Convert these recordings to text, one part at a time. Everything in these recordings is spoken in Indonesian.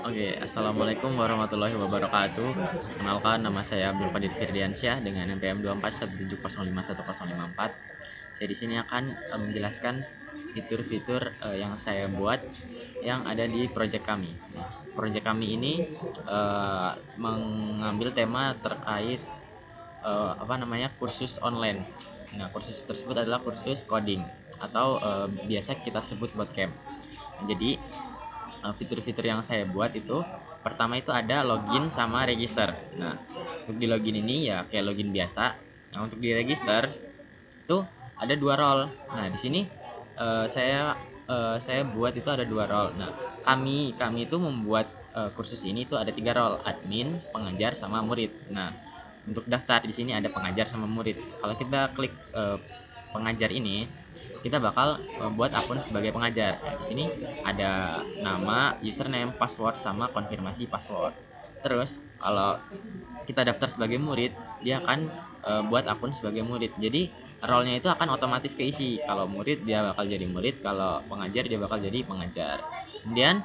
Oke, assalamualaikum warahmatullahi wabarakatuh. Kenalkan, nama saya Abdul Qadir Firdiansyah dengan NPM 241705104. Saya di sini akan menjelaskan fitur-fitur yang saya buat yang ada di proyek kami. Proyek kami ini mengambil tema terkait kursus online. Nah, kursus tersebut adalah kursus coding atau biasa kita sebut bootcamp. Jadi fitur-fitur yang saya buat itu pertama itu ada login sama register. Nah, untuk di login ini ya kayak login biasa. Nah, untuk di register itu ada dua role. Nah, di sini saya buat itu ada dua role. Nah, kami itu membuat kursus ini itu ada tiga role: admin, pengajar, sama murid. Nah, untuk daftar di sini ada pengajar sama murid. Kalau kita klik pengajar ini, kita bakal buat akun sebagai pengajar. Nah, di sini ada nama, username, password, sama konfirmasi password. Terus kalau kita daftar sebagai murid, dia akan buat akun sebagai murid. Jadi role-nya itu akan otomatis keisi. Kalau murid dia bakal jadi murid, kalau pengajar dia bakal jadi pengajar. Kemudian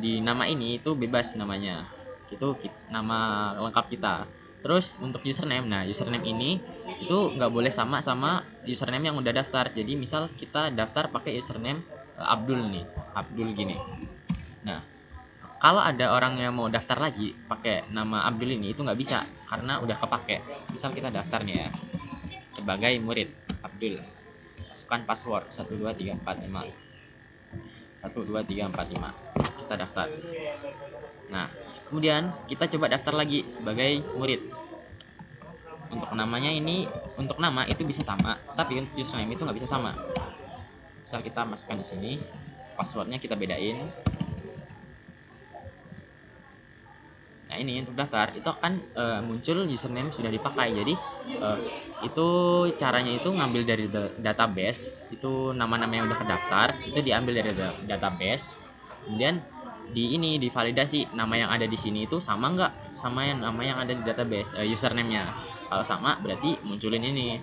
di nama ini itu bebas namanya. Itu nama lengkap kita. Terus untuk username, nah username ini itu nggak boleh sama sama username yang udah daftar. Jadi misal kita daftar pakai username Abdul nih, Abdul gini. Nah, kalau ada orang yang mau daftar lagi pakai nama Abdul ini itu nggak bisa karena udah kepake. Misal kita daftar nih ya sebagai murid Abdul, masukkan password 12345 12345, kita daftar. Nah, kemudian kita coba daftar lagi sebagai murid. Untuk namanya ini, untuk nama itu bisa sama, tapi untuk username itu nggak bisa sama. Misal kita masukkan di sini, passwordnya kita bedain. Nah, ini untuk daftar itu akan muncul username sudah dipakai. Jadi itu caranya itu ngambil dari database, itu nama-nama yang udah terdaftar itu diambil dari database. Kemudian divalidasi nama yang ada di sini itu sama nggak sama yang nama yang ada di database username-nya. Kalau sama berarti munculin ini.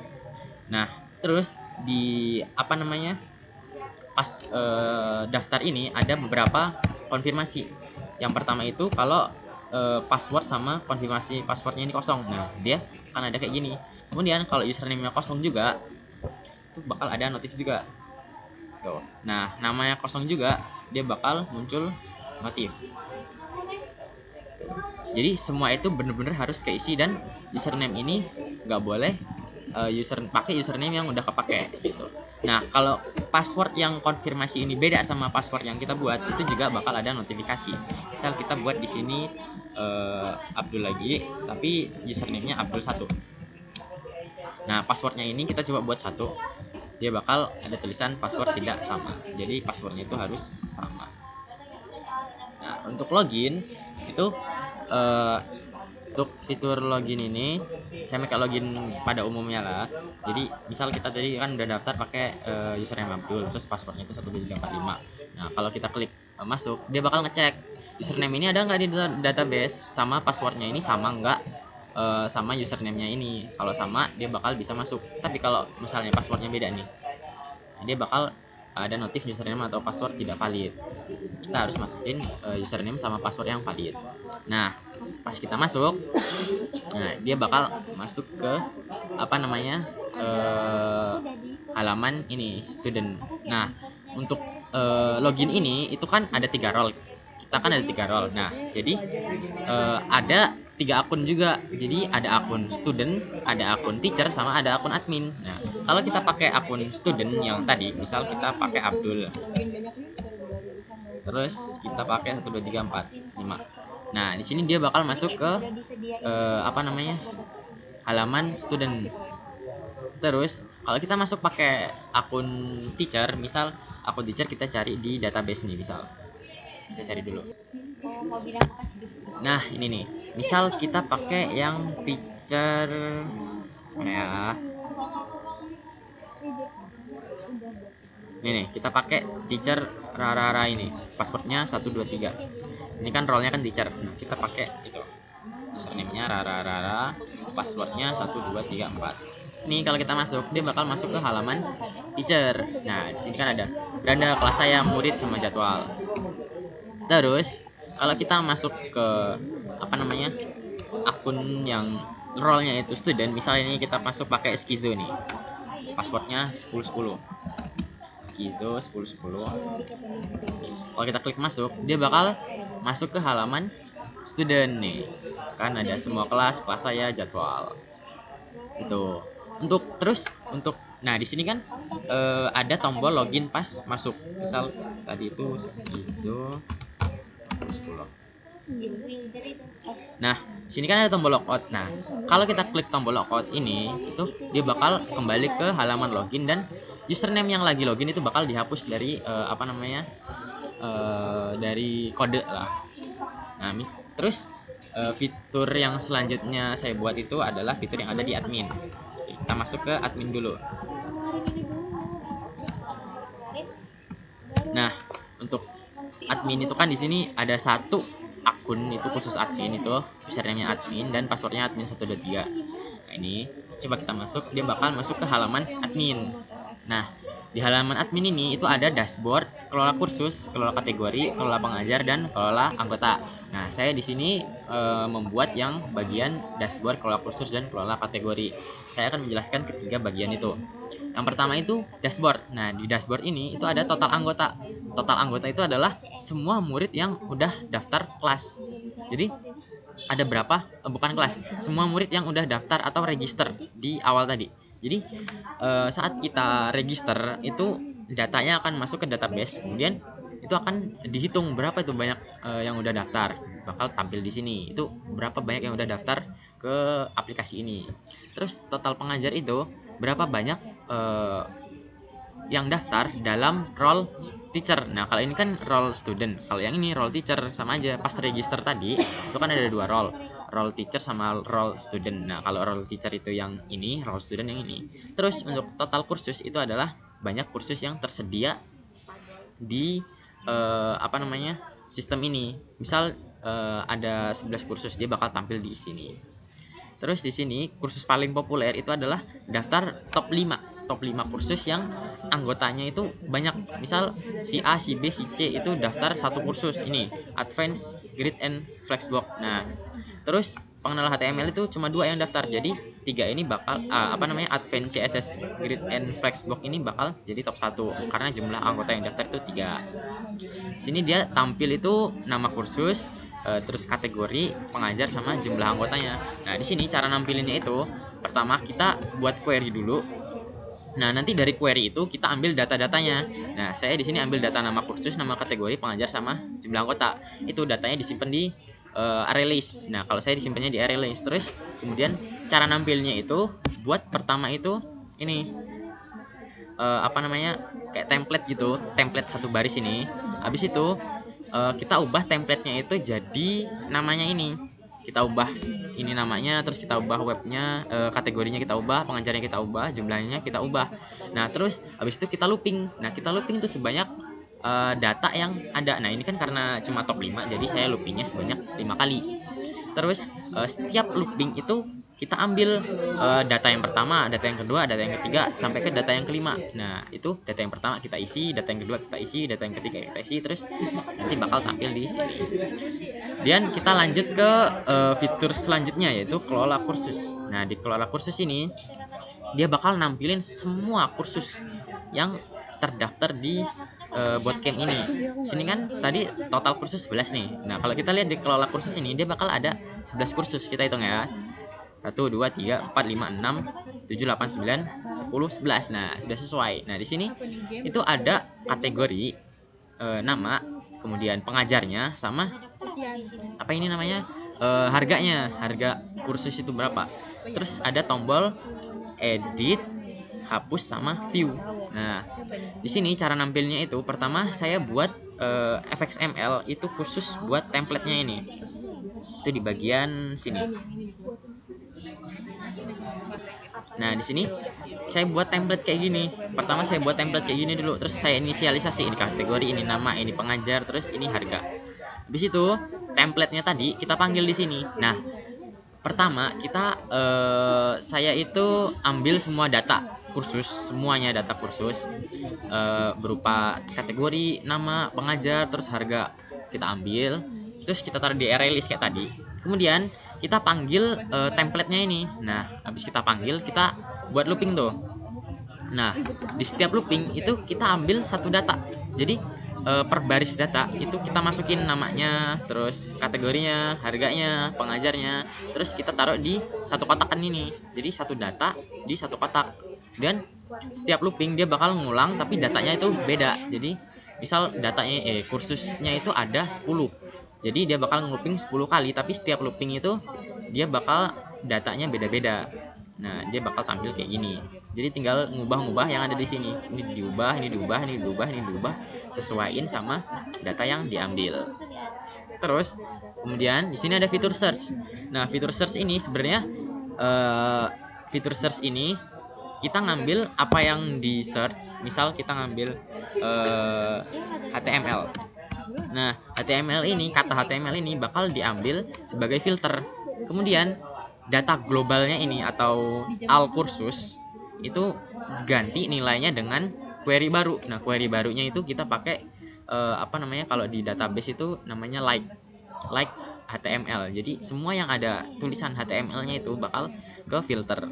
Nah, terus di pas daftar ini ada beberapa konfirmasi. Yang pertama itu kalau password sama konfirmasi passwordnya ini kosong, nah dia akan ada kayak gini. Kemudian kalau username-nya kosong juga itu bakal ada notif juga tuh. Nah, namanya kosong juga dia bakal muncul notif. Jadi semua itu bener-bener harus keisi, dan username ini nggak boleh pakai username yang udah kepake gitu. Nah, kalau password yang konfirmasi ini beda sama password yang kita buat, itu juga bakal ada notifikasi. Misal kita buat di sini Abdul lagi, tapi username-nya Abdul 1. Nah, passwordnya ini kita coba buat 1, dia bakal ada tulisan password tidak sama. Jadi passwordnya itu harus sama. Nah, untuk login itu untuk fitur login ini saya pakai login pada umumnya lah. Jadi misal kita tadi kan udah daftar pakai username Abdul, terus passwordnya itu 12345. Nah, kalau kita klik masuk, dia bakal ngecek username ini ada nggak di database, sama passwordnya ini sama nggak sama username-nya ini. Kalau sama, dia bakal bisa masuk. Tapi kalau misalnya passwordnya beda nih, dia bakal ada notif username atau password tidak valid. Kita harus masukin username sama password yang valid. Nah, pas kita masuk, nah dia bakal masuk ke halaman ini student. Nah, untuk login ini itu kan ada 3 role. Kita kan ada 3 role. Nah, jadi ada 3 akun juga. Jadi ada akun student, ada akun teacher, sama ada akun admin. Nah, kalau kita pakai akun student yang tadi, misal kita pakai Abdul, terus kita pakai 12345. Nah, di sini dia bakal masuk ke halaman student. Terus kalau kita masuk pakai akun teacher, misal akun teacher kita cari di database nih, misal kita cari dulu. Nah, ini nih, misal kita pakai yang teacher mana ya, ini nih, kita pakai teacher Rara ini, passwordnya 123. Ini kan role-nya kan teacher. Nah, kita pakai itu username-nya Rara, passwordnya 1234. Nih kalau kita masuk, dia bakal masuk ke halaman teacher. Nah, di sini kan ada beranda kelas saya, murid, sama jadwal. Terus kalau kita masuk ke apa namanya akun yang role-nya itu student, misalnya ini kita masuk pakai Skizo nih, passwordnya 1010 Skizo 1010. Kalau kita klik masuk, dia bakal masuk ke halaman student nih, kan ada semua kelas saya, jadwal itu. Untuk nah di sini kan ada tombol login pas masuk, misal tadi itu Skizo 1010. Nah, sini kan ada tombol logout. Nah, kalau kita klik tombol logout ini, itu dia bakal kembali ke halaman login dan username yang lagi login itu bakal dihapus dari dari kode lah. Nah, terus fitur yang selanjutnya saya buat itu adalah fitur yang ada di admin. Kita masuk ke admin dulu. Nah, untuk admin itu kan di sini ada satu akun itu khusus admin, itu username-nya admin dan passwordnya admin 123. Nah, ini coba kita masuk, dia bakal masuk ke halaman admin. Nah, di halaman admin ini itu ada dashboard, kelola kursus, kelola kategori, kelola pengajar, dan kelola anggota. Nah, saya di sini membuat yang bagian dashboard, kelola kursus, dan kelola kategori. Saya akan menjelaskan ketiga bagian itu. Yang pertama itu dashboard. Nah, di dashboard ini itu ada total anggota. Total anggota itu adalah semua murid yang udah daftar kelas. Jadi ada berapa? Bukan kelas. Semua murid yang udah daftar atau register di awal tadi. Jadi saat kita register itu datanya akan masuk ke database. Kemudian itu akan dihitung berapa itu banyak yang udah daftar. Bakal tampil di sini. Itu berapa banyak yang udah daftar ke aplikasi ini. Terus total pengajar itu berapa banyak yang daftar dalam role teacher. Nah, kalau ini kan role student, kalau yang ini role teacher, sama aja. Pas register tadi itu kan ada dua role teacher sama role student. Nah, kalau role teacher itu yang ini, role student yang ini. Terus untuk total kursus itu adalah banyak kursus yang tersedia di sistem ini. Misal ada 11 kursus, dia bakal tampil di sini. Terus di sini kursus paling populer itu adalah daftar top 5 kursus yang anggotanya itu banyak. Misal si A, si B, si C itu daftar satu kursus ini, Advanced Grid and Flexbox. Nah, terus pengenal HTML itu cuma 2 yang daftar. Jadi 3 ini bakal Advanced CSS Grid and Flexbox ini bakal jadi top 1 karena jumlah anggota yang daftar itu 3. Sini dia tampil itu nama kursus, terus kategori, pengajar, sama jumlah anggotanya. Nah, di sini cara nampilinnya itu pertama kita buat query dulu. Nah, nanti dari query itu kita ambil data-datanya. Nah, saya di sini ambil data nama kursus, nama kategori, pengajar, sama jumlah anggota. Itu datanya disimpan di array list. Nah, kalau saya disimpannya di array list. Terus kemudian cara nampilnya itu buat pertama itu ini kayak template gitu, template satu baris ini. Habis itu kita ubah template-nya itu jadi namanya ini. Kita ubah ini namanya, terus kita ubah webnya, kategorinya kita ubah, pengajarnya kita ubah, jumlahnya kita ubah. Nah, terus habis itu kita looping. Nah, kita looping itu sebanyak data yang ada. Nah, ini kan karena cuma top 5, jadi saya loopingnya sebanyak 5 kali. Terus setiap looping itu kita ambil data yang pertama, data yang kedua, data yang ketiga, sampai ke data yang kelima. Nah, itu data yang pertama kita isi, data yang kedua kita isi, data yang ketiga kita isi, terus nanti bakal tampil di sini. Dan kita lanjut ke fitur selanjutnya, yaitu kelola kursus. Nah, di kelola kursus ini dia bakal nampilin semua kursus yang terdaftar di bootcamp ini. Sini kan tadi total kursus 11 nih. Nah, kalau kita lihat di kelola kursus ini dia bakal ada 11 kursus. Kita hitung ya. 1, 2, 3, 4, 5, 6, 7, 8, 9, 10, 11. Nah, sudah sesuai. Nah, di sini itu ada kategori, nama, kemudian pengajarnya, sama apa ini namanya, harganya, harga kursus itu berapa. Terus ada tombol edit, hapus, sama view. Nah, di sini cara nampilnya itu pertama saya buat fxml itu khusus buat template-nya ini. Itu di bagian sini. Nah, di sini saya buat template kayak gini. Pertama saya buat template kayak gini dulu, terus saya inisialisasi ini kategori, ini nama, ini pengajar, terus ini harga. Habis itu template-nya tadi kita panggil di sini. Nah, pertama kita saya itu ambil semua data kursus, semuanya data kursus berupa kategori, nama, pengajar, terus harga kita ambil. terus kita taruh di array list kayak tadi. Kemudian kita panggil template-nya ini. Nah, habis kita panggil, kita buat looping tuh. Nah, di setiap looping itu kita ambil satu data. Jadi per baris data itu kita masukin namanya, terus kategorinya, harganya, pengajarnya, terus kita taruh di satu kotakan ini. Jadi satu data di satu kotak. Dan setiap looping dia bakal ngulang tapi datanya itu beda. Jadi misal datanya kursusnya itu ada 10. Jadi dia bakal looping 10 kali, tapi setiap looping itu dia bakal datanya beda-beda. Nah, dia bakal tampil kayak gini. Jadi tinggal ngubah-ngubah yang ada di sini. Ini diubah, ini diubah, ini diubah, ini diubah, sesuaiin sama data yang diambil. Terus kemudian di sini ada fitur search. Nah, fitur search ini sebenarnya fitur search ini kita ngambil apa yang di search. Misal kita ngambil HTML. Nah, HTML ini, kata HTML ini bakal diambil sebagai filter. Kemudian data globalnya ini atau al kursus itu ganti nilainya dengan query baru. Nah, query barunya itu kita pakai kalau di database itu namanya like HTML. Jadi semua yang ada tulisan HTML-nya itu bakal ke filter.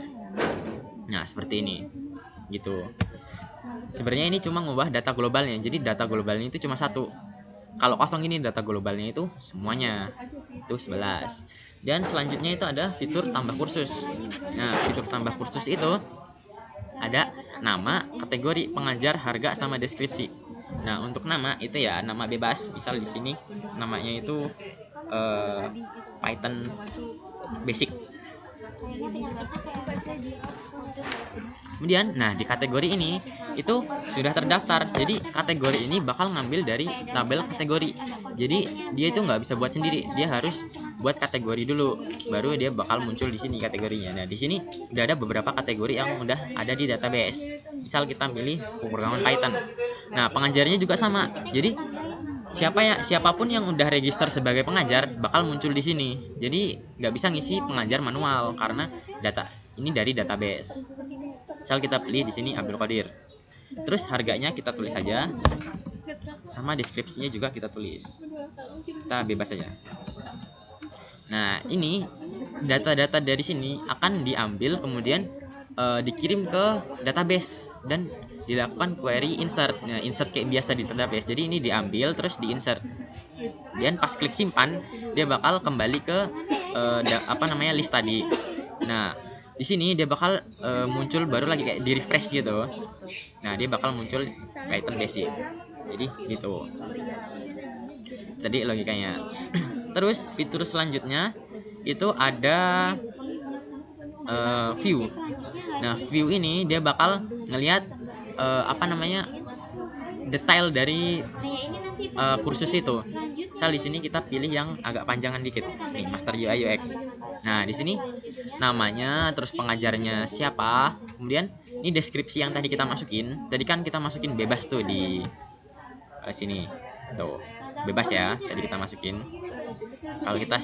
Nah, seperti ini. Gitu. Sebenarnya ini cuma ngubah data globalnya. Jadi data globalnya itu cuma satu. Kalau kosong ini data globalnya itu semuanya. Itu 11. Dan selanjutnya itu ada fitur tambah kursus. Nah, fitur tambah kursus itu ada nama, kategori, pengajar, harga, sama deskripsi. Nah, untuk nama itu ya nama bebas. Misal di sini namanya itu Python basic. Kemudian, nah di kategori ini itu sudah terdaftar. Jadi kategori ini bakal ngambil dari tabel kategori. Jadi dia itu nggak bisa buat sendiri. Dia harus buat kategori dulu, baru dia bakal muncul di sini kategorinya. Nah, di sini udah ada beberapa kategori yang udah ada di database. Misal kita pilih pemrograman Python. Nah, pengajarnya juga sama. Jadi siapapun yang udah register sebagai pengajar bakal muncul di sini. Jadi nggak bisa ngisi pengajar manual karena data ini dari database. Misal kita pilih di sini Abdul Qadir. Terus harganya kita tulis saja, sama deskripsinya juga kita tulis. Kita bebas saja. Nah, ini data-data dari sini akan diambil kemudian dikirim ke database dan dilakukan query insert. Nah, insert kayak biasa di database. Jadi ini diambil terus di insert. Dan pas klik simpan, dia bakal kembali ke list tadi. Nah, di sini dia bakal muncul baru lagi kayak di refresh gitu. Nah, dia bakal muncul Python basic. Jadi gitu. Tadi logikanya. Terus fitur selanjutnya itu ada view. Nah, view ini dia bakal ngelihat detail dari kursus itu. Misal di sini kita pilih yang agak panjangan dikit. Nih, Master UI UX. Nah, di sini namanya, terus pengajarnya siapa, kemudian ini deskripsi yang tadi kita masukin. Tadi kan kita masukin bebas tuh di sini. Tuh, bebas ya, tadi kita masukin. Kalau kita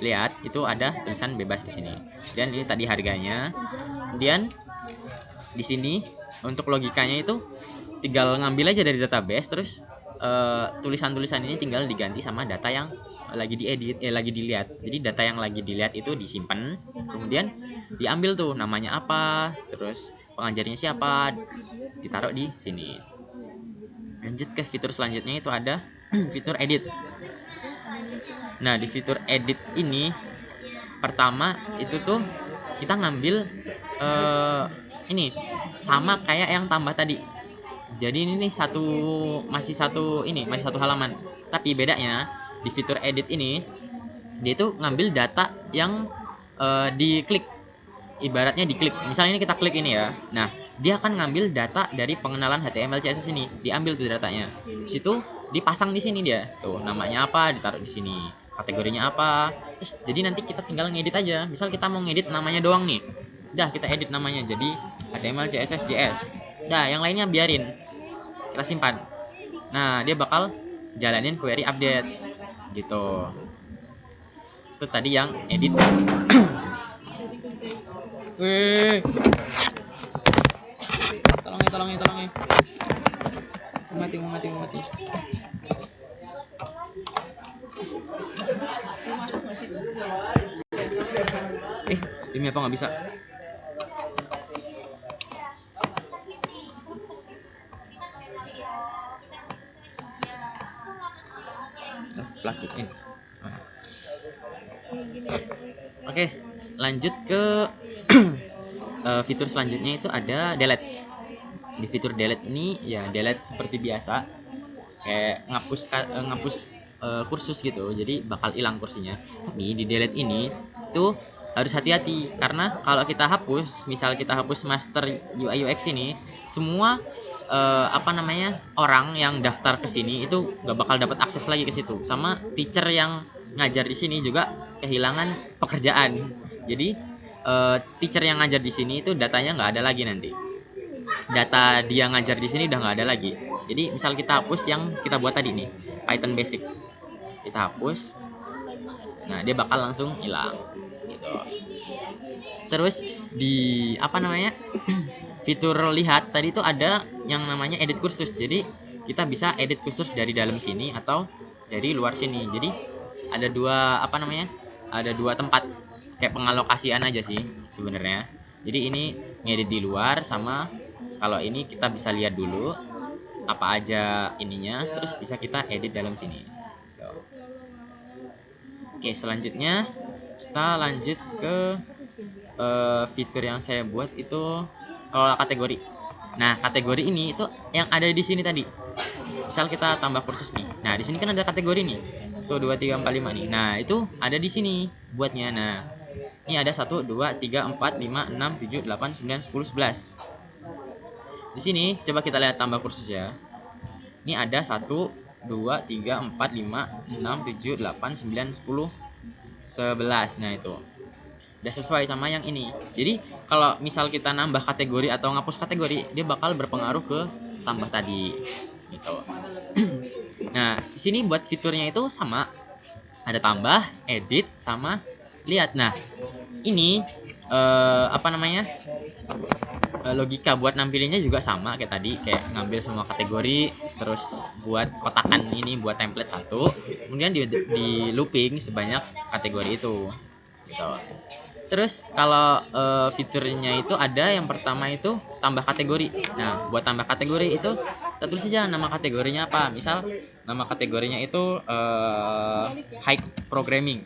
lihat itu ada tulisan bebas di sini. Dan ini tadi harganya. Kemudian di sini untuk logikanya itu tinggal ngambil aja dari database, terus tulisan-tulisan ini tinggal diganti sama data yang lagi lagi dilihat. Jadi data yang lagi dilihat itu disimpan, kemudian diambil tuh namanya apa, terus pengajarnya siapa, ditaruh di sini. Lanjut ke fitur selanjutnya itu ada fitur edit. Nah, di fitur edit ini pertama itu tuh kita ngambil ini sama kayak yang tambah tadi. Jadi ini nih masih satu halaman. Tapi bedanya di fitur edit ini dia itu ngambil data yang diklik. Ibaratnya diklik. Misalnya ini kita klik ini ya. Nah, dia akan ngambil data dari pengenalan HTML CSS ini. Diambil tuh datanya. Di situ dipasang di sini dia. Tuh, namanya apa ditaruh di sini. Kategorinya apa. Terus jadi nanti kita tinggal ngedit aja. Misal kita mau ngedit namanya doang nih. Udah, kita edit namanya jadi HTML CSS JS. Udah, yang lainnya biarin. Kita simpan. Nah, dia bakal jalanin query update gitu. Itu tadi yang edit. Wih. Tolong ya. Mati. Demi apa nggak bisa? Plastik ini. Oke, lanjut ke fitur selanjutnya itu ada delete. Di fitur delete ini ya delete seperti biasa, kayak ngapus kursus gitu, jadi bakal hilang kursinya. Tapi di delete ini tuh harus hati-hati, karena kalau kita hapus, misal kita hapus master UI UX ini, semua orang yang daftar ke sini itu nggak bakal dapat akses lagi ke situ, sama teacher yang ngajar di sini juga kehilangan pekerjaan. Jadi teacher yang ngajar di sini itu datanya nggak ada lagi nanti. Data dia ngajar di sini udah nggak ada lagi. Jadi misal kita hapus yang kita buat tadi nih, Python basic, kita hapus, nah dia bakal langsung hilang gitu. Terus di fitur lihat tadi itu ada yang namanya edit kursus. Jadi kita bisa edit kursus dari dalam sini atau dari luar sini. Jadi ada dua tempat kayak pengalokasian aja sih sebenarnya. Jadi ini ngedit di luar, sama kalau ini kita bisa lihat dulu apa aja ininya, terus bisa kita edit dalam sini. Oke, selanjutnya kita lanjut ke fitur yang saya buat itu kelola kategori. Nah, kategori ini itu yang ada di sini tadi. Misal kita tambah kursus nih. Nah, di sini kan ada kategori nih. Tuh 2 3 4 5 nih. Nah, itu ada di sini buatnya. Nah, ini ada 1 2 3 4 5 6 7 8 9 10 11. Di sini coba kita lihat tambah kursus ya. Ini ada 1 2 3 4 5 6 7 8 9 10 11. Nah, itu udah sesuai sama yang ini. Jadi kalau misal kita nambah kategori atau ngapus kategori, dia bakal berpengaruh ke tambah tadi gitu. Nah, di sini buat fiturnya itu sama, ada tambah, edit, sama lihat. Nah, ini logika buat nampilinnya juga sama kayak tadi, kayak ngambil semua kategori, terus buat kotakan ini buat template satu, kemudian di looping sebanyak kategori itu gitu. Terus kalau fiturnya itu ada yang pertama itu tambah kategori. Nah, buat tambah kategori itu kita tulis saja nama kategorinya apa. Misal nama kategorinya itu high programming.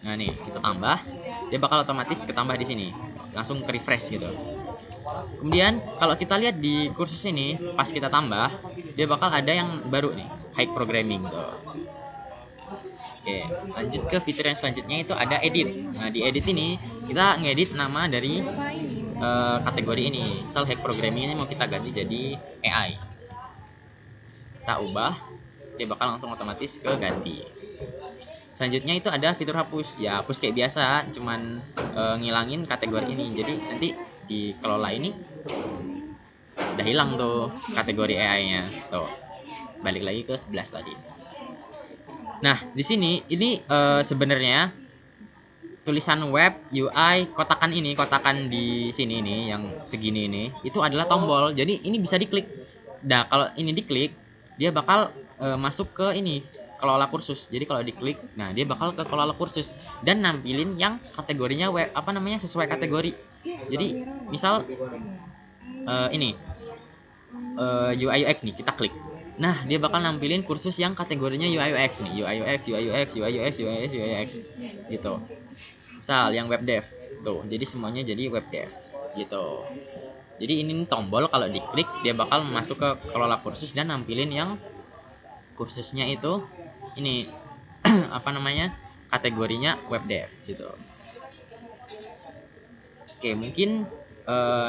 Nah, nih kita tambah, dia bakal otomatis ketambah di sini. Langsung ke refresh gitu. Kemudian kalau kita lihat di kursus ini, pas kita tambah, dia bakal ada yang baru nih, high programming tuh. Oke, lanjut ke fitur yang selanjutnya itu ada edit. Nah, di edit ini kita ngedit nama dari kategori ini. Misal hack programming ini mau kita ganti jadi AI. Kita ubah, dia bakal langsung otomatis ke ganti. Selanjutnya itu ada fitur hapus. Ya, hapus kayak biasa, cuman ngilangin kategori ini. Jadi nanti dikelola ini udah hilang tuh kategori AI-nya. Tuh. Balik lagi ke 11 tadi. Nah, di sini ini sebenarnya tulisan web UI kotakan di sini nih yang segini ini itu adalah tombol. Jadi ini bisa diklik. Nah, kalau ini diklik, dia bakal masuk ke ini kelola kursus. Jadi kalau diklik, nah dia bakal ke kelola kursus dan nampilin yang kategorinya web sesuai kategori. Jadi misal ini UI UX nih, kita klik. Nah, dia bakal nampilin kursus yang kategorinya UI UX nih, UI UX, UI UX, UI UX, UI UX, UI UX gitu. Misal yang web dev. Tuh, jadi semuanya jadi web dev gitu. Jadi ini tombol, kalau diklik dia bakal masuk ke kelola kursus dan nampilin yang kursusnya itu ini kategorinya web dev gitu. Oke, mungkin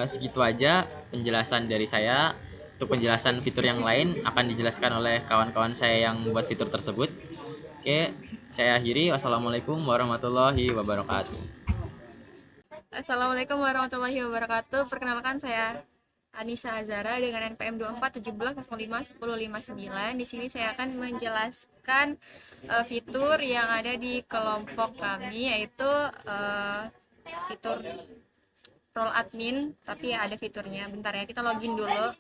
segitu aja penjelasan dari saya. Untuk penjelasan fitur yang lain akan dijelaskan oleh kawan-kawan saya yang buat fitur tersebut. Oke, saya akhiri. Wassalamualaikum warahmatullahi wabarakatuh. Assalamualaikum warahmatullahi wabarakatuh. Perkenalkan, saya Anissa Azara dengan NPM 2417051059. Di sini saya akan menjelaskan fitur yang ada di kelompok kami, yaitu fitur role admin, tapi ada fiturnya. Bentar ya, kita login dulu.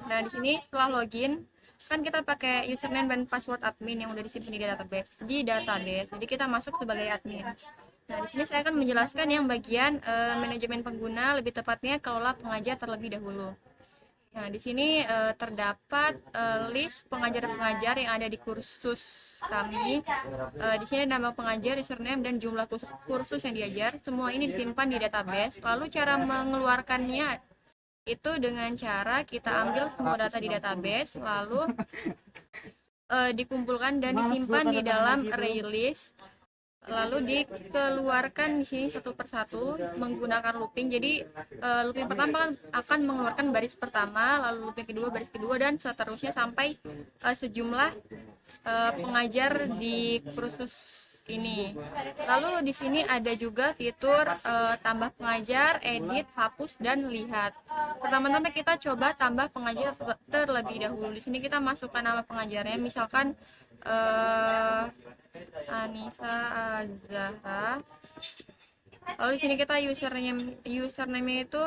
Nah, di sini setelah login kan kita pakai username dan password admin yang udah disimpan di database. Jadi kita masuk sebagai admin. Nah, di sini saya akan menjelaskan yang bagian manajemen pengguna, lebih tepatnya kelola pengajar terlebih dahulu. Nah, di sini terdapat list pengajar-pengajar yang ada di kursus kami. Di sini nama pengajar, username, dan jumlah kursus yang diajar. Semua ini disimpan di database. Lalu cara mengeluarkannya itu dengan cara kita ambil semua data di database, lalu dikumpulkan dan disimpan di dalam array list, lalu dikeluarkan di sini satu persatu menggunakan looping. Jadi looping pertama akan mengeluarkan baris pertama, lalu looping kedua baris kedua, dan seterusnya sampai sejumlah pengajar di kursus ini. Lalu di sini ada juga fitur tambah pengajar, edit, hapus, dan lihat. Pertama-tama kita coba tambah pengajar terlebih dahulu. Di sini kita masukkan nama pengajarnya, misalkan Anissa Azahra. Lalu di sini kita username itu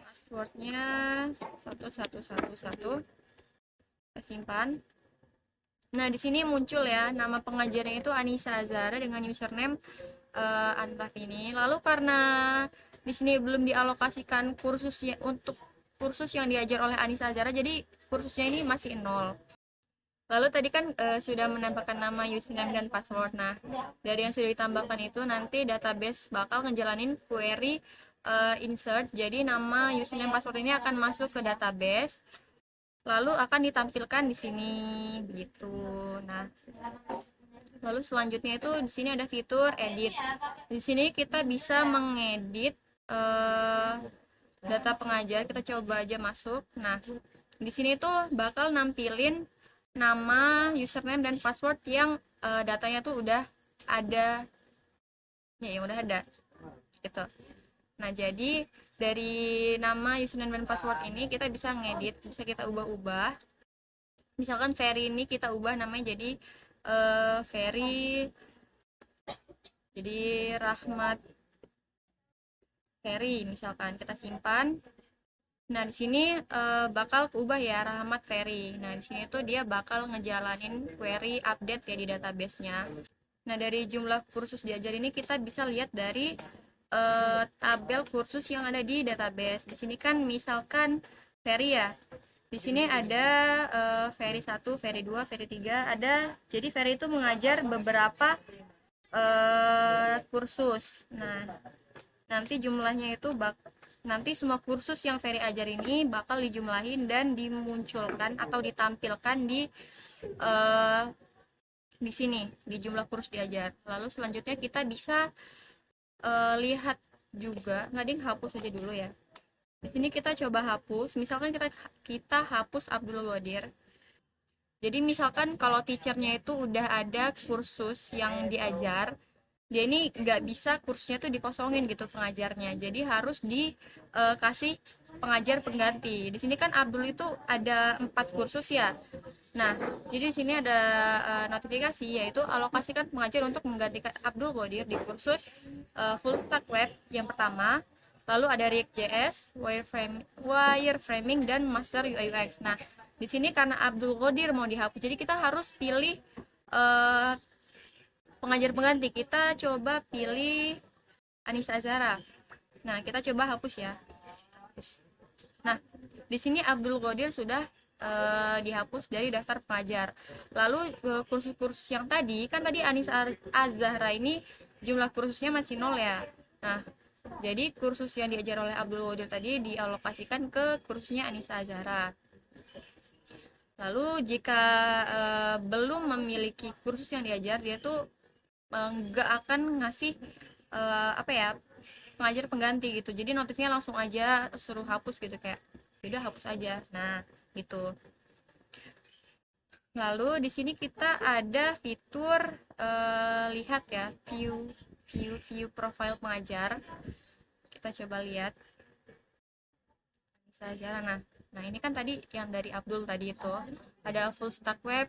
passwordnya 1111, kita simpan. Nah, di sini muncul ya nama pengajarnya itu Anissa Azahra dengan username Anraf ini. Lalu karena di sini belum dialokasikan kursusnya untuk kursus yang diajar oleh Anissa Azahra, jadi kursusnya ini masih 0. Lalu tadi kan sudah menambahkan nama, username, dan password. Nah, dari yang sudah ditambahkan itu nanti database bakal ngejalanin query insert. Jadi nama, username, password ini akan masuk ke database, lalu akan ditampilkan di sini gitu. Nah, lalu selanjutnya itu di sini ada fitur edit. Di sini kita bisa mengedit data pengajar. Kita coba aja masuk. Nah, di sini tuh bakal nampilin nama, username, dan password yang datanya tuh udah ada, ya yang udah ada gitu. Nah, jadi dari nama, username, dan password ini kita bisa ngedit, bisa kita ubah-ubah. Misalkan Ferry ini kita ubah namanya jadi Ferry, jadi Rahmat Ferry misalkan, kita simpan. Nah, di sini bakal keubah ya Rahmat Ferry. Nah, di sini tuh dia bakal ngejalanin query update ya di database-nya. Nah, dari jumlah kursus diajar ini kita bisa lihat dari tabel kursus yang ada di database. Di sini kan misalkan Ferry ya. Di sini ada Ferry 1, Ferry 2, Ferry 3 ada. Jadi Ferry itu mengajar beberapa kursus. Nah, nanti jumlahnya itu nanti semua kursus yang Ferry ajar ini bakal dijumlahin dan dimunculkan atau ditampilkan di sini di jumlah kursus diajar. Lalu selanjutnya kita bisa lihat juga, nggak hapus aja dulu ya. Di sini kita coba hapus, misalkan kita hapus Abdul Qadir. Jadi misalkan kalau teachernya itu udah ada kursus yang diajar, dia ini nggak bisa kursusnya tuh dikosongin gitu pengajarnya, jadi harus dikasih pengajar pengganti. Di sini kan Abdul itu ada 4 kursus ya. Nah, jadi di sini ada notifikasi, yaitu alokasikan pengajar untuk menggantikan Abdul Qadir di kursus full stack web yang pertama. Lalu ada React.js, wireframing, dan master UI UX. Nah, di sini karena Abdul Qadir mau dihapus, jadi kita harus pilih pengajar pengganti. Kita coba pilih Anissa Azahra. Nah, kita coba hapus ya. Nah, di sini Abdul Qadir sudah dihapus dari daftar pengajar. Lalu kursus-kursus yang tadi kan tadi Anissa Azahra ini jumlah kursusnya masih 0 ya. Nah, jadi kursus yang diajar oleh Abdul Qadir tadi dialokasikan ke kursusnya Anissa Azahra. Lalu jika belum memiliki kursus yang diajar, dia tuh nggak akan ngasih pengajar pengganti gitu. Jadi notifnya langsung aja suruh hapus gitu, kayak udah hapus aja. Nah, gitu. Lalu di sini kita ada fitur lihat ya, view profile pengajar. Kita coba lihat. Bisa jalan. Nah, ini kan tadi yang dari Abdul tadi itu ada full stack web.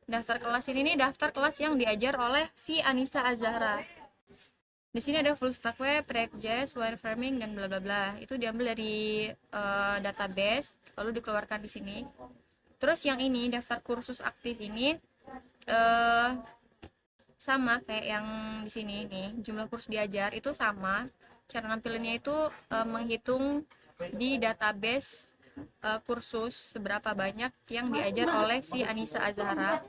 Daftar kelas ini nih daftar kelas yang diajar oleh si Anissa Azahra. Di sini ada full stack web, React.js, wireframing dan bla bla bla. Itu diambil dari database lalu dikeluarkan di sini. Terus yang ini daftar kursus aktif ini eh, sama kayak yang di sini nih, jumlah kursus diajar itu sama. Cara nampilinnya itu menghitung di database kursus seberapa banyak yang diajar oleh si Anissa Azhara.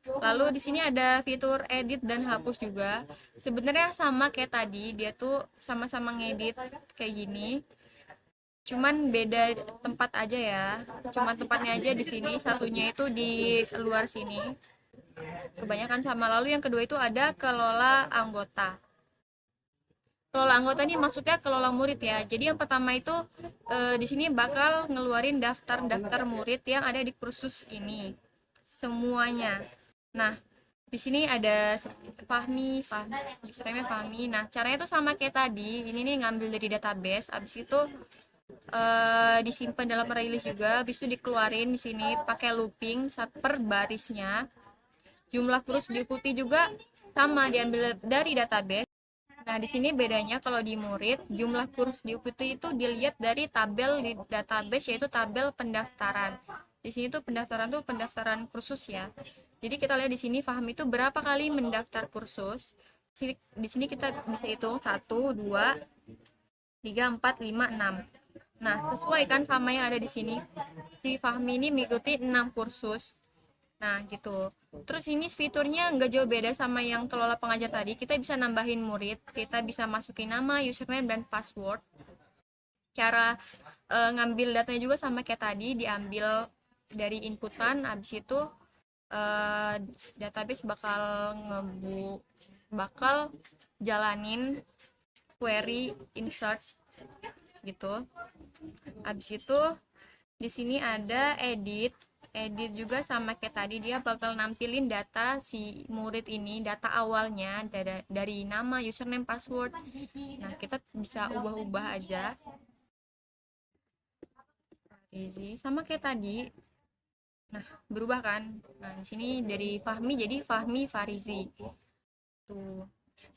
Lalu di sini ada fitur edit dan hapus juga. Sebenarnya sama kayak tadi, dia tuh sama-sama ngedit kayak gini. Cuman beda tempat aja ya. Cuman tempatnya aja di sini, satunya itu di luar sini. Kebanyakan sama. Lalu yang kedua itu ada kelola anggota. Kelola anggota ini maksudnya kelola murid ya. Jadi yang pertama itu di sini bakal ngeluarin daftar-daftar murid yang ada di kursus ini. Semuanya. Nah, di sini ada Fahmi, username Fahmi. Nah, caranya tuh sama kayak tadi. Ini nih ngambil dari database, habis itu disimpan dalam playlist juga, habis itu dikeluarin di sini pakai looping per barisnya. Jumlah kursus diikuti juga sama diambil dari database. Nah, di sini bedanya kalau di murid, jumlah kursus diikuti itu dilihat dari tabel di database, yaitu tabel pendaftaran. Di sini tuh pendaftaran kursus ya. Jadi kita lihat di sini Fahmi itu berapa kali mendaftar kursus. Di sini kita bisa hitung 1, 2, 3, 4, 5, 6. Nah, sesuai kan sama yang ada di sini. Si Fahmi ini mengikuti 6 kursus. Nah, gitu. Terus ini fiturnya nggak jauh beda sama yang kelola pengajar tadi. Kita bisa nambahin murid, kita bisa masukin nama, username, dan password. Cara ngambil datanya juga sama kayak tadi, diambil dari inputan, habis itu database bakal jalanin query insert gitu. Habis itu di sini ada edit juga sama kayak tadi, dia bakal nampilin data si murid ini, data awalnya dari nama, username, password. Nah, kita bisa ubah-ubah aja. Sama kayak tadi. Nah, berubah kan? Nah, di sini dari Fahmi jadi Fahmi Farizi. Tuh.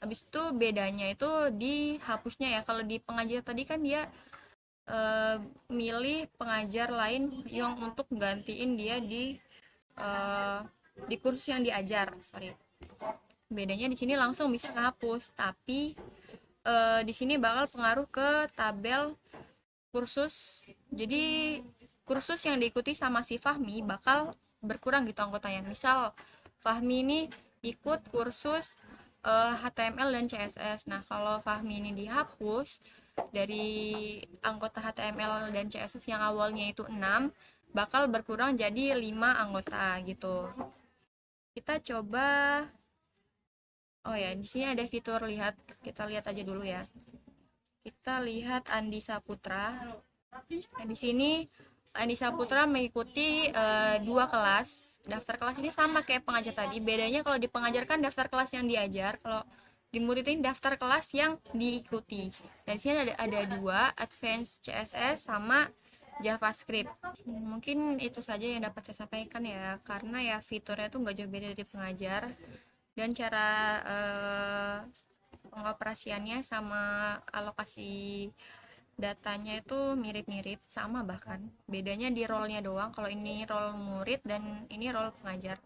Habis itu bedanya itu di hapusnya ya. Kalau di pengajar tadi kan dia milih pengajar lain yang untuk gantiin dia di kursus yang diajar. Sorry. Bedanya di sini langsung bisa ngapus, tapi di sini bakal pengaruh ke tabel kursus. Jadi kursus yang diikuti sama si Fahmi bakal berkurang gitu anggotanya. Misal Fahmi ini ikut kursus HTML dan CSS. Nah, kalau Fahmi ini dihapus dari anggota HTML dan CSS yang awalnya itu 6 bakal berkurang jadi 5 anggota gitu. Kita coba, oh ya, di sini ada fitur lihat. Kita lihat aja dulu ya. Kita lihat Andi Saputra. Nah, di sini Andi Saputra mengikuti 2 kelas. Daftar kelas ini sama kayak pengajar tadi. Bedanya kalau di pengajar kan daftar kelas yang diajar, kalau di murid ini daftar kelas yang diikuti. Dan di sini ada 2, Advanced CSS sama JavaScript. Mungkin itu saja yang dapat saya sampaikan ya, karena ya fiturnya tuh nggak jauh beda dari pengajar, dan cara pengoperasiannya sama alokasi datanya itu mirip-mirip, sama bahkan bedanya di role-nya doang. Kalau ini role murid dan ini role pengajar.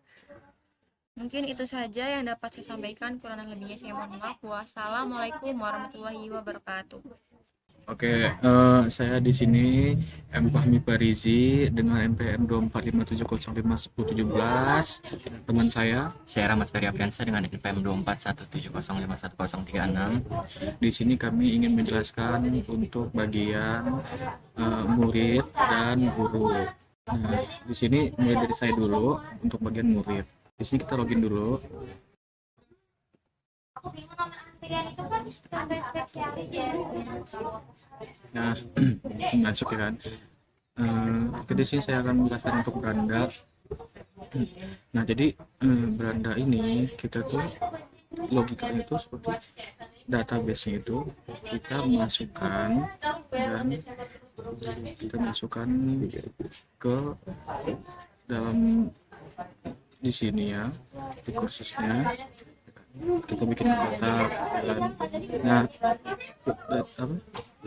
Mungkin itu saja yang dapat saya sampaikan, kurang lebihnya saya mohon maaf. Wassalamualaikum warahmatullahi wabarakatuh. Oke, saya di sini M. Fahmi Farizi dengan NPM 2457051017. Teman saya Rahmat Ferry Apriansa dengan NPM 2417051036. di sini kami ingin menjelaskan untuk bagian murid dan guru. Nah, di sini mulai dari saya dulu untuk bagian murid. Di sini kita login dulu. Nah, masuk ya kan. Oke, di sini saya akan menjelaskan untuk beranda. Nah, jadi beranda ini kita tuh logikanya itu seperti database-nya itu kita masukkan dan kita masukkan ke dalam di sini ya, di kursusnya. kita bikin kotak kan. Nah, apa,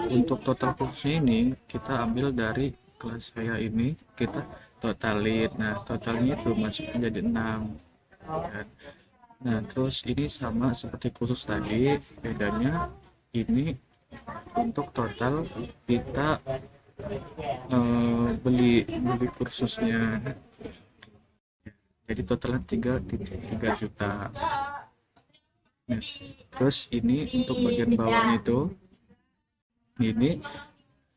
untuk total kursusnya ini kita ambil dari kelas saya ini, kita totalin. Nah, totalnya itu masuk menjadi 6 kan. Nah, terus ini sama seperti kursus tadi, bedanya ini untuk total kita beli kursusnya, jadi totalnya 3 juta. Nah, terus ini untuk bagian bawahnya itu ini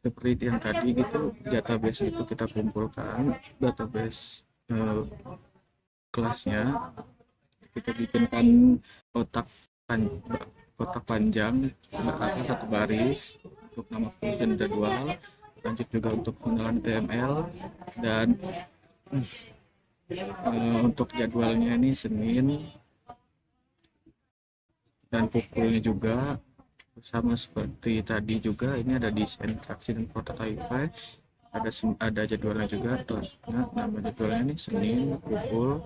seperti yang tadi gitu, database itu kita kumpulkan database kelasnya, kita bikinkan kotak kotak panjang satu baris untuk nama kursus dan jadwal, lanjut juga untuk pengenalan TML, dan untuk jadwalnya ini Senin, dan pukulnya juga sama seperti tadi juga, ini ada desain interaksi dan prototipe, ada jadwalnya juga tuh. Nah, nama jadwalnya ini Senin pukul,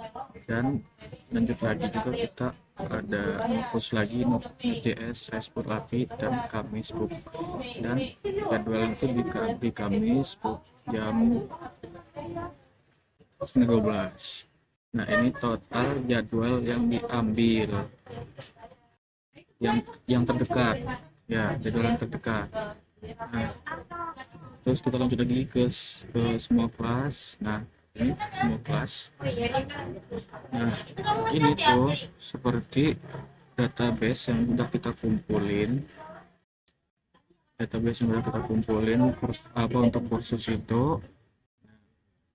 dan lanjut lagi juga kita ada Notebooks lagi, Node.js, RESTful API, dan Kamis book, dan jadwal itu di Kamis book jam setengah 12. Nah, ini total jadwal yang diambil yang terdekat ya, jadwal yang terdekat. Nah, terus kita lanjut lagi ke semua kelas. Nah, ini semua kelas. Nah, ini tuh seperti database yang udah kita kumpulin, untuk kursus itu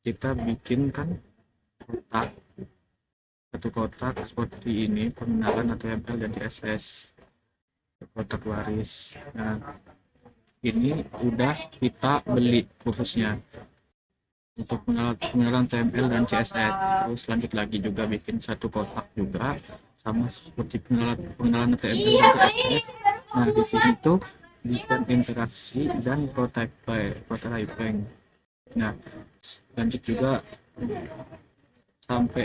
kita bikin kan satu kotak seperti ini, pengenalan HTML dan CSS, kotak waris. Nah, ini udah kita beli kursusnya untuk pengenalan HTML dan CSS. Terus lanjut lagi juga bikin satu kotak juga sama seperti pengenalan HTML dan CSS. Nah, di sini tuh desain interaksi dan prototyping. Nah, lanjut juga sampai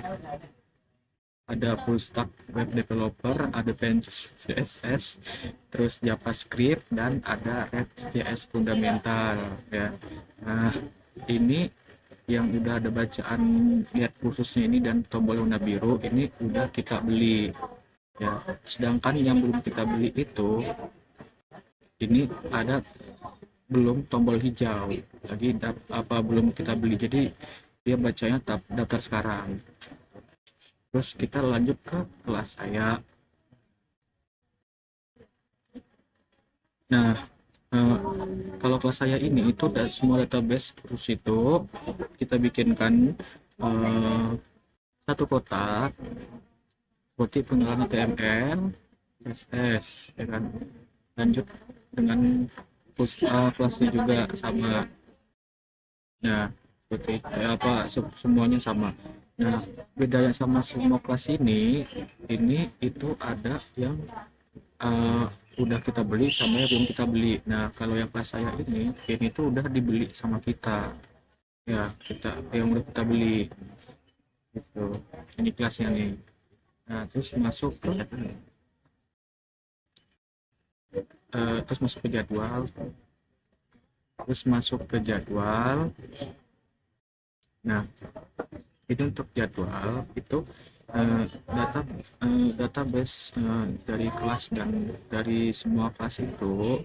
ada full stack web developer, ada Advanced CSS, terus JavaScript, dan ada React.js fundamental ya. Nah, ini yang udah ada bacaan lihat kursusnya ini dan tombol warna biru ini udah kita beli ya. Sedangkan yang belum kita beli itu ini ada belum tombol hijau lagi, belum kita beli, jadi dia bacanya daftar sekarang. Terus kita lanjut ke kelas saya. Nah, kalau kelas saya ini itu semua database terus itu kita bikinkan satu kotak seperti pengenalan HTML, CSS, ya kan. Lanjut dengan kelasnya juga sama. Nah, seperti semuanya sama. Nah, bedanya sama semua kelas ini itu ada yang udah kita beli sama yang belum kita beli. Nah, kalau yang kelas saya ini tuh udah dibeli sama kita ya, yang udah kita beli gitu. Ini kelasnya nih. Nah, terus masuk ke jadwal. Nah, itu untuk jadwal itu database dari kelas dan dari semua kelas itu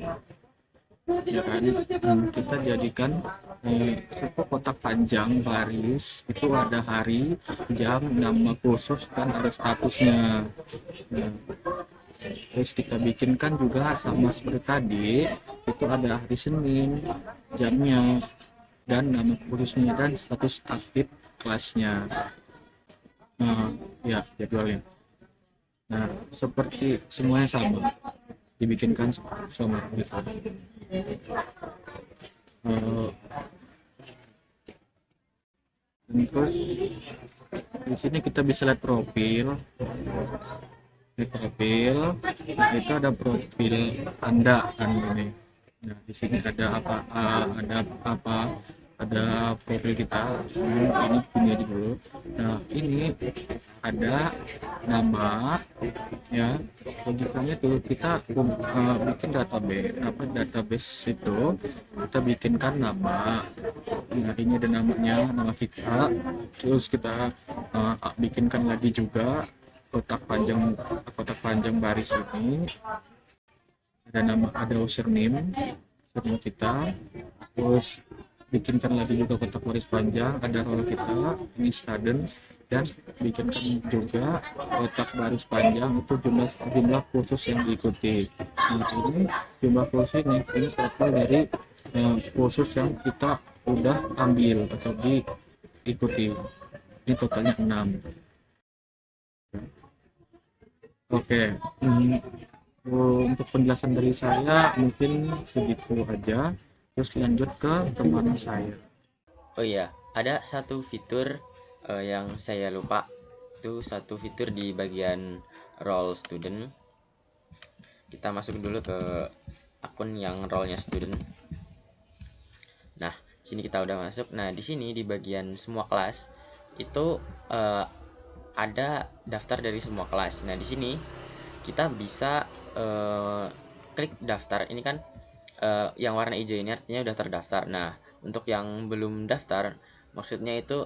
ya kan, kita jadikan kotak panjang baris, itu ada hari, jam, nama kursus, dan ada statusnya. Nah, terus kita bikinkan juga sama seperti tadi, itu ada hari Senin, jamnya, dan nama kursusnya, dan status aktif kelasnya. Ya, jadwalnya. Nah, seperti semuanya sama, dibikinkan sama gitu. Terus di sini kita bisa lihat profil. Nah, itu ada profil Anda kan ini. Nah, di sini ada apa, ada profil kita. Ini gini aja dulu. Nah, ini ada nama, ya. Selanjutnya tuh kita bikin database itu kita bikinkan nama. Nah, ini ada namanya, nama kita. Terus kita bikinkan lagi juga kotak panjang baris ini. Ada username kita. Terus bikinkan lagi juga kotak baris panjang, ada role kita, ini student, dan bikinkan juga kotak baris panjang itu jumlah kursus yang diikuti. Nah, ini jumlah kursus ini total dari kursus yang kita udah ambil atau diikuti. Ini totalnya 6. Oke. Untuk penjelasan dari saya mungkin segitu aja. Terus lanjut ke teman saya. Oh iya, ada satu fitur yang saya lupa. Itu satu fitur di bagian role student. Kita masuk dulu ke akun yang role-nya student. Nah, sini kita udah masuk. Nah, di sini di bagian semua kelas itu ada daftar dari semua kelas. Nah, di sini kita bisa klik daftar. Ini kan yang warna hijau ini artinya udah terdaftar. Nah, untuk yang belum daftar, maksudnya itu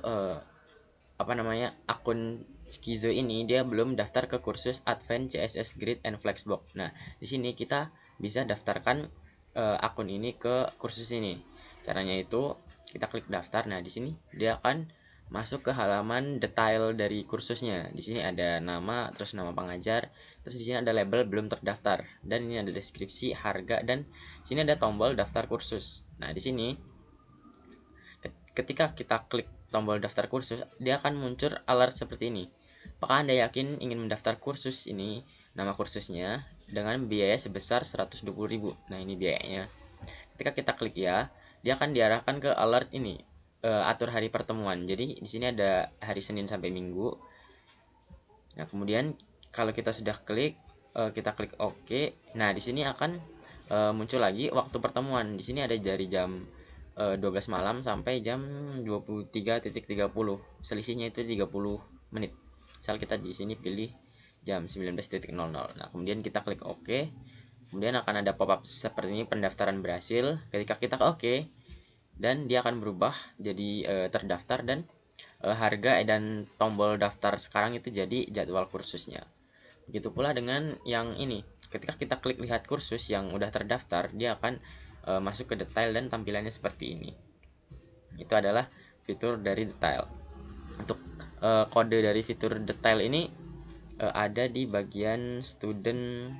akun Skizo ini dia belum daftar ke kursus Advanced CSS Grid and Flexbox. Nah, di sini kita bisa daftarkan akun ini ke kursus ini. Caranya itu kita klik daftar. Nah, di sini dia akan masuk ke halaman detail dari kursusnya. Di sini ada nama, terus nama pengajar, terus di sini ada label belum terdaftar, dan ini ada deskripsi, harga, dan sini ada tombol daftar kursus. Nah, di sini ketika kita klik tombol daftar kursus, dia akan muncul alert seperti ini. Apakah Anda yakin ingin mendaftar kursus ini, nama kursusnya, dengan biaya sebesar 120.000? Nah, ini biayanya. Ketika kita klik ya, dia akan diarahkan ke alert ini. Atur hari pertemuan. Jadi di sini ada hari Senin sampai Minggu. Nah, kemudian kalau kita sudah klik, kita klik OK. Nah, di sini akan muncul lagi waktu pertemuan. Di sini ada dari jam 12 malam sampai jam 23.30. Selisihnya itu 30 menit. Misal kita di sini pilih jam 19.00. Nah, kemudian kita klik OK. Kemudian akan ada pop-up seperti ini, pendaftaran berhasil. Ketika kita OK, dan dia akan berubah jadi terdaftar, dan harga dan tombol daftar sekarang itu jadi jadwal kursusnya. Begitu pula dengan yang ini, ketika kita klik lihat kursus yang udah terdaftar, dia akan masuk ke detail dan tampilannya seperti ini. Itu adalah fitur dari detail. Untuk kode dari fitur detail ini ada di bagian student,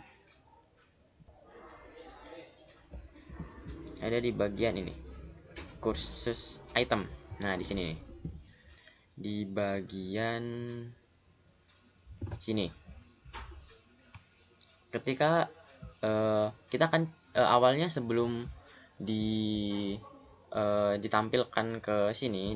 ada di bagian ini, kursus item. Nah, di sini nih, di bagian sini, ketika kita kan awalnya sebelum ditampilkan ke sini,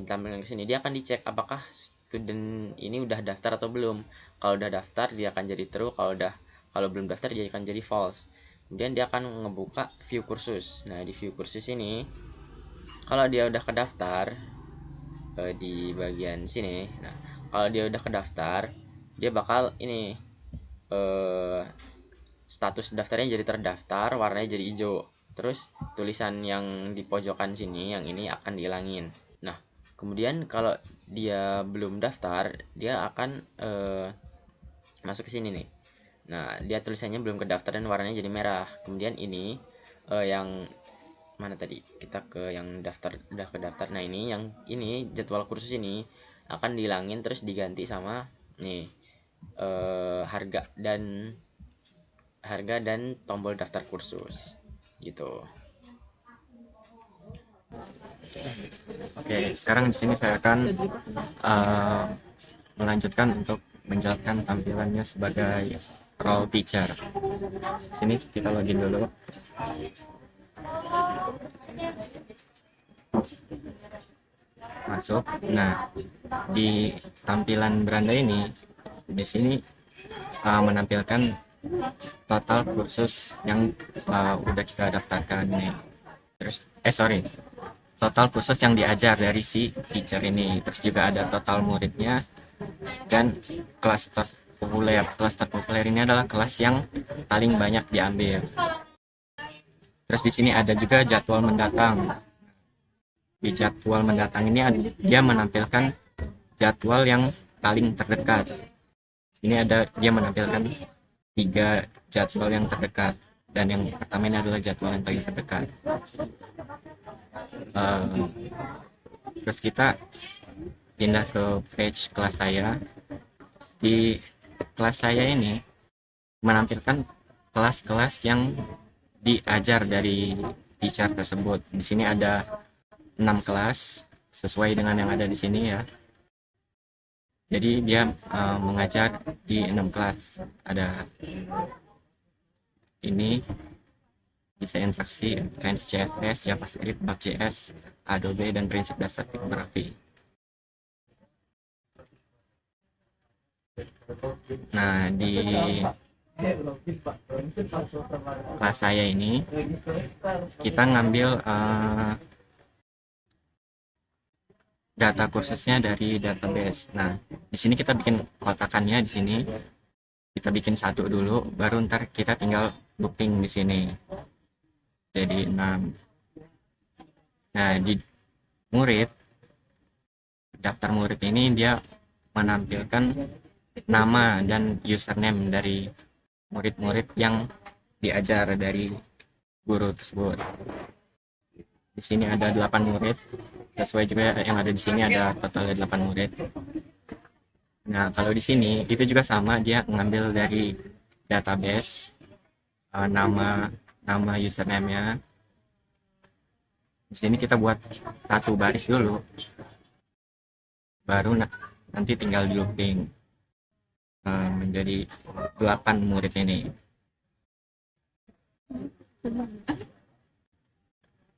dia akan dicek apakah student ini udah daftar atau belum. Kalau udah daftar, dia akan jadi true. Kalau belum daftar, dia akan jadi false. Kemudian dia akan ngebuka view kursus. Nah, di view kursus ini, kalau dia udah kedaftar di bagian sini, nah kalau dia udah kedaftar, dia bakal ini status daftarnya jadi terdaftar, warnanya jadi hijau. Terus tulisan yang di pojokan sini yang ini akan dihilangin. Nah, kemudian kalau dia belum daftar, dia akan masuk ke sini nih. Nah, dia tulisannya belum kedaftar dan warnanya jadi merah. Kemudian ini yang mana tadi, kita ke yang daftar, udah kedaftar. Nah, ini yang ini jadwal kursus ini akan dihilangin, terus diganti sama nih harga dan tombol daftar kursus gitu. Oke, sekarang di sini saya akan melanjutkan untuk menjelaskan tampilannya sebagai role teacher. Sini kita login dulu. Masuk. Nah, di tampilan beranda ini, di sini menampilkan total kursus yang udah kita daftarkan nih. Terus total kursus yang diajar dari si teacher ini. Terus juga ada total muridnya dan kelas terpopuler. Kelas terpopuler ini adalah kelas yang paling banyak diambil. Terus di sini ada juga jadwal mendatang. Di jadwal mendatang ini dia menampilkan jadwal yang paling terdekat. Ini ada dia menampilkan 3 jadwal yang terdekat, dan yang pertama ini adalah jadwal yang paling terdekat. Terus kita pindah ke page kelas saya. Di kelas saya ini menampilkan kelas-kelas yang diajar dari teacher tersebut. Di sini ada 6 kelas sesuai dengan yang ada di sini ya. Jadi dia mengajar di 6 kelas. Ada ini bisa interaksi, Advanced CSS, JavaScript, Bug.js, Adobe, dan prinsip dasar tipografi. Nah, di kelas saya ini kita ngambil data kursusnya dari database. Nah, di sini kita bikin kotakannya di sini. Kita bikin 1 dulu, baru ntar kita tinggal looping di sini. Jadi 6. Nah, di murid, daftar murid ini dia menampilkan nama dan username dari murid-murid yang diajar dari guru tersebut. Di sini ada 8 murid. Sesuai juga yang ada di sini ada total 8 murid. Nah, kalau di sini itu juga sama, dia ngambil dari database nama username-nya. Di sini kita buat 1 baris dulu. Baru nanti tinggal di looping menjadi 8 murid ini.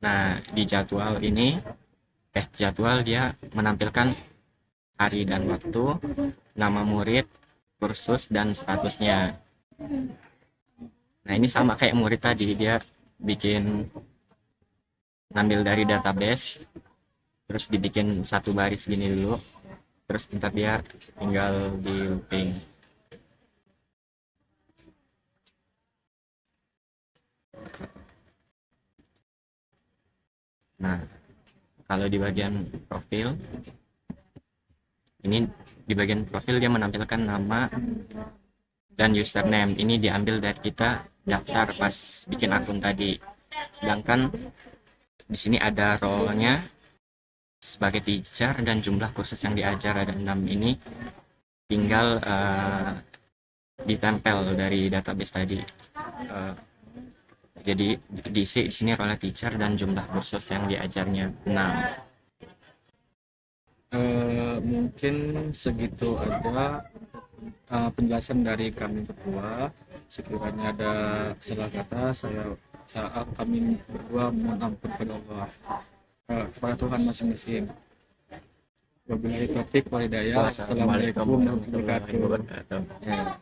Nah, di jadwal ini, tes jadwal dia menampilkan hari dan waktu, nama murid, kursus, dan statusnya. Nah, ini sama kayak murid tadi, dia bikin ngambil dari database, terus dibikin 1 baris gini dulu, terus ntar dia tinggal di looping. Nah, kalau di bagian profil, ini di bagian profil dia menampilkan nama dan username. Ini diambil dari kita daftar pas bikin akun tadi. Sedangkan di sini ada role-nya sebagai teacher dan jumlah kursus yang diajar ada 6. Ini tinggal ditempel dari database tadi. Jadi diisi di sini role teacher dan jumlah kursus yang diajarnya 6. Mungkin segitu aja penjelasan dari kami berdua. Sekiranya ada salah kata, kami berdua mohon ampun kepada Allah, kepada Tuhan masing-masing. Wabillahi taufiq wal hidayah. Assalamualaikum warahmatullahi wabarakatuh.